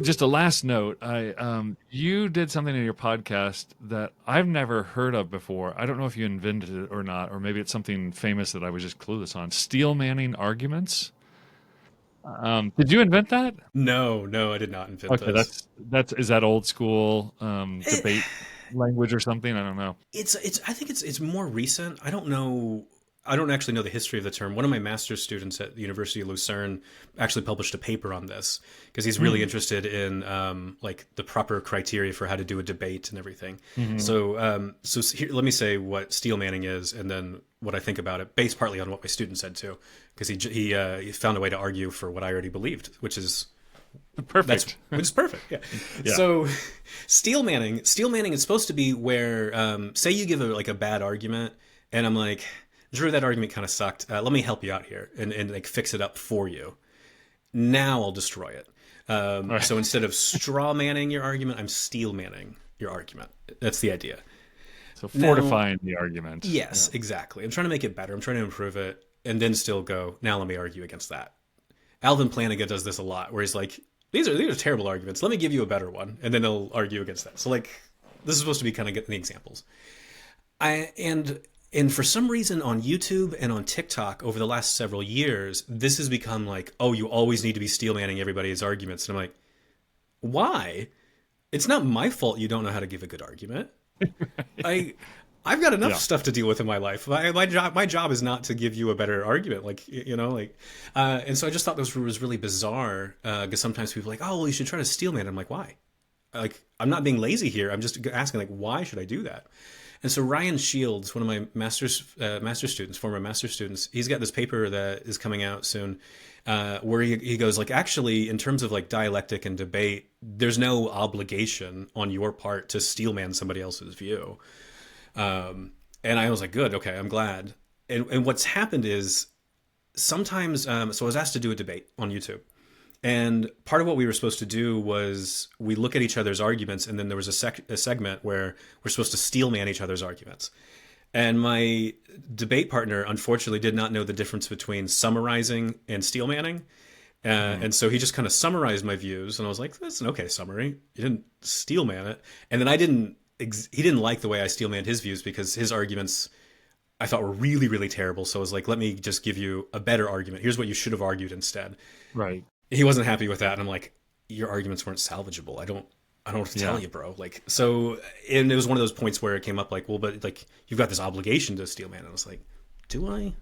Just a last note. You did something in your podcast that I've never heard of before. I don't know if you invented it or not, or maybe it's something famous that I was just clueless on. Steel manning arguments. Did you invent that? No, no, I did not invent Okay, this. that's is that old school It, debate language or something? I don't know. it's I think it's more recent. I don't know. I don't actually know the history of the term. One of my master's students at the University of Lucerne actually published a paper on this because he's really Hmm. interested in like the proper criteria for how to do a debate and everything. Hmm. So here, let me say what steel manning is, and then what I think about it, based partly on what my student said too, because he found a way to argue for what I already believed, Perfect. which is perfect. Yeah. Yeah. So steel manning is supposed to be where say you give like a bad argument, and I'm like, Drew, that argument kind of sucked. Let me help you out here and like fix it up for you. Now I'll destroy it. All right. So instead of straw manning your argument, I'm steel manning your argument. That's the idea. So Now, fortifying the argument. Yeah. yes, exactly. I'm trying to make it better. I'm trying to improve it, and then still go. Now let me argue against that. Alvin Plantinga does this a lot, where he's like, these are terrible arguments. Let me give you a better one, and then they'll argue against that. So like, this is supposed to be kind of getting the examples. I and for some reason on YouTube and on TikTok over the last several years, this has become like, oh, you always need to be steel manning everybody's arguments, and I'm like, why? It's not my fault you don't know how to give a good argument. I I've got enough Yeah. stuff to deal with in my life. My job is not to give you a better argument, like and so I just thought this was really bizarre because sometimes people are like, oh, well, you should try to steel man. I'm like, why? Like, I'm not being lazy here. I'm just asking, like, why should I do that? And so Ryan Shields, one of my master students, former master students, he's got this paper that is coming out soon, where he goes like, actually, in terms of like dialectic and debate, there's no obligation on your part to steelman somebody else's view. And I was like, good, okay, I'm glad. And what's happened is sometimes, so I was asked to do a debate on YouTube. And part of what we were supposed to do was we look at each other's arguments, and then there was a segment where we're supposed to steel man each other's arguments. And my debate partner, unfortunately, did not know the difference between summarizing and steel manning. Mhm. And so he just kind of summarized my views, and I was like, "That's an okay summary. You didn't steel man it." And then I didn't. He didn't like the way I steel manned his views because his arguments I thought were really, really terrible. So I was like, "Let me just give you a better argument. Here's what you should have argued instead." Right. He wasn't happy with that, and I'm like, "Your arguments weren't salvageable. I don't know what to tell Yeah. you, bro." Like, so, and it was one of those points where it came up like, "Well, but like you've got this obligation to steel man." And I was like, "Do I?"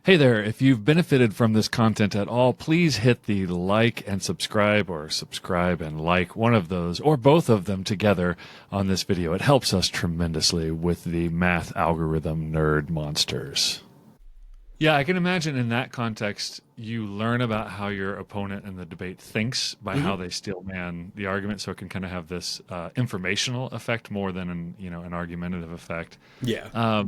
Hey there, if you've benefited from this content at all, please hit the like and subscribe, or subscribe and like, one of those or both of them together on this video. It helps us tremendously with the math algorithm nerd monsters. Yeah, I can imagine in that context, you learn about how your opponent in the debate thinks by how Hmm. they steel man the argument, so it can kind of have this informational effect more than an argumentative effect. Yeah.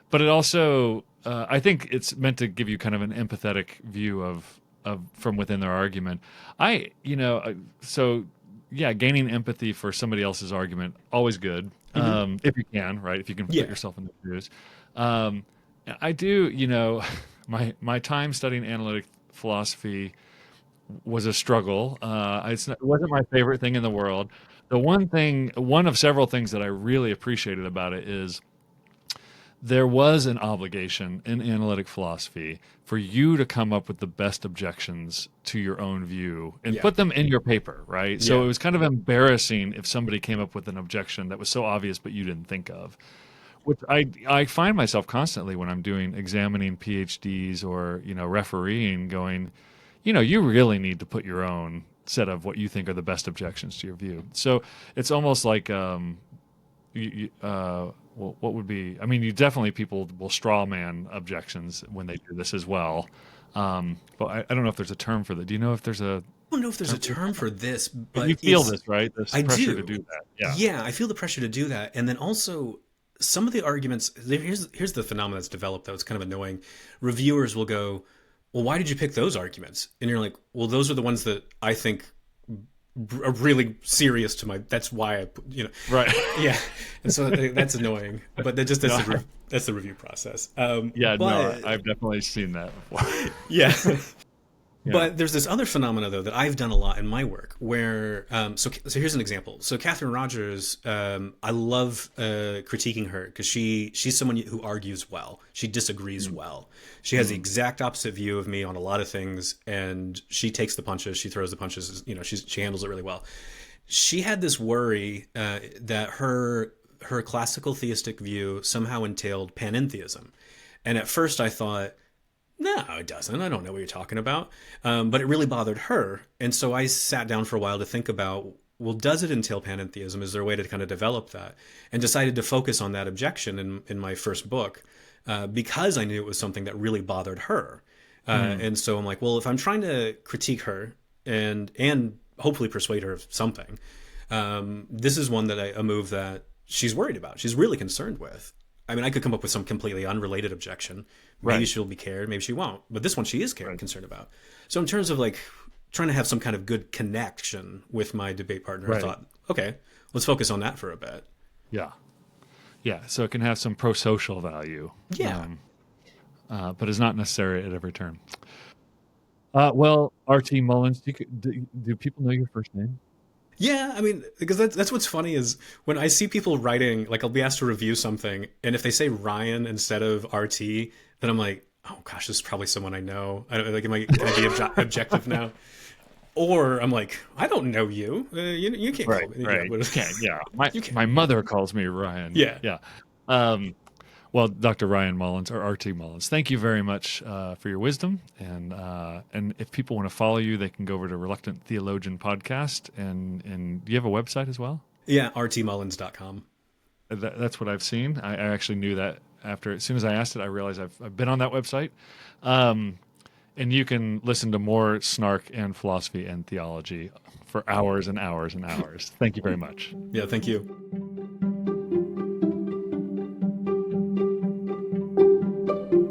But it also, I think it's meant to give you kind of an empathetic view of from within their argument. So yeah, gaining empathy for somebody else's argument, always good, Hmm. if you can, right? If you can put Yeah. yourself in their shoes. Um, I do, my time studying analytic philosophy was a struggle. It wasn't my favorite thing in the world. One of several things that I really appreciated about it is there was an obligation in analytic philosophy for you to come up with the best objections to your own view and Yeah. put them in your paper, right? So Yeah. it was kind of embarrassing if somebody came up with an objection that was so obvious but you didn't think of. Which I find myself constantly when I'm doing examining PhDs or refereeing, going, you really need to put your own set of what you think are the best objections to your view. So it's almost like well, what would be? I mean, you definitely people will straw man objections when they do this as well. But I don't know if there's a term for that. Do you know if there's a I don't know if there's a term for term that? for this, But you but feel it's this, right? This I pressure to do. do that. Yeah. Yeah, I feel the pressure to do that, and then also some of the arguments. Here's the phenomenon that's developed though. It's kind of annoying. Reviewers will go, "Well, why did you pick those arguments?" And you're like, "Well, those are the ones that I think are really serious to my. That's why Right. yeah." And so that's annoying. But that just No. that's the review process. Yeah. No. But I've definitely seen that before. yeah. Yeah. But there's this other phenomena though that I've done a lot in my work, where so here's an example. So Catherine Rogers, I love critiquing her because she's someone who argues well. She disagrees well. She has the Mm. exact opposite view of me on a lot of things, and she takes the punches. She throws the punches. You know, she handles it really well. She had this worry that her classical theistic view somehow entailed panentheism, and at first I thought, no, it doesn't. I don't know what you're talking about. But it really bothered her. And so I sat down for a while to think about, well, does it entail panentheism? Is there a way to kind of develop that? And decided to focus on that objection in my first book because I knew it was something that really bothered her. Mm. And so I'm like, well, if I'm trying to critique her and hopefully persuade her of something, this is one that a move that she's worried about. She's really concerned with. I mean, I could come up with some completely unrelated objection. Maybe Right. she'll be cared, maybe she won't. But this one she is Right. concerned about. So in terms of like trying to have some kind of good connection with my debate partner, I Right. thought, okay, let's focus on that for a bit. Yeah. Yeah. So it can have some pro-social value, Yeah. but is not necessary at every turn. Well, RT Mullins, do people know your first name? Yeah, I mean, because that's what's funny is when I see people writing, like I'll be asked to review something, and if they say Ryan instead of RT, then I'm like, oh gosh, this is probably someone I know. I don't, like, can I be objective now? Or I'm like, I don't know you. You can't call Right. me. Right. You can't. Yeah. My You can't. my mother calls me Ryan. Yeah. Yeah. Um, well, Dr. Ryan Mullins or RT Mullins, thank you very much for your wisdom. And if people want to follow you, they can go over to Reluctant Theologian Podcast. And do you have a website as well? Yeah, rtmullins.com. That's what I've seen. I actually knew that after, as soon as I asked it, I realized I've been on that website. And you can listen to more snark and philosophy and theology for hours and hours and hours. Thank you very much. Yeah, thank you.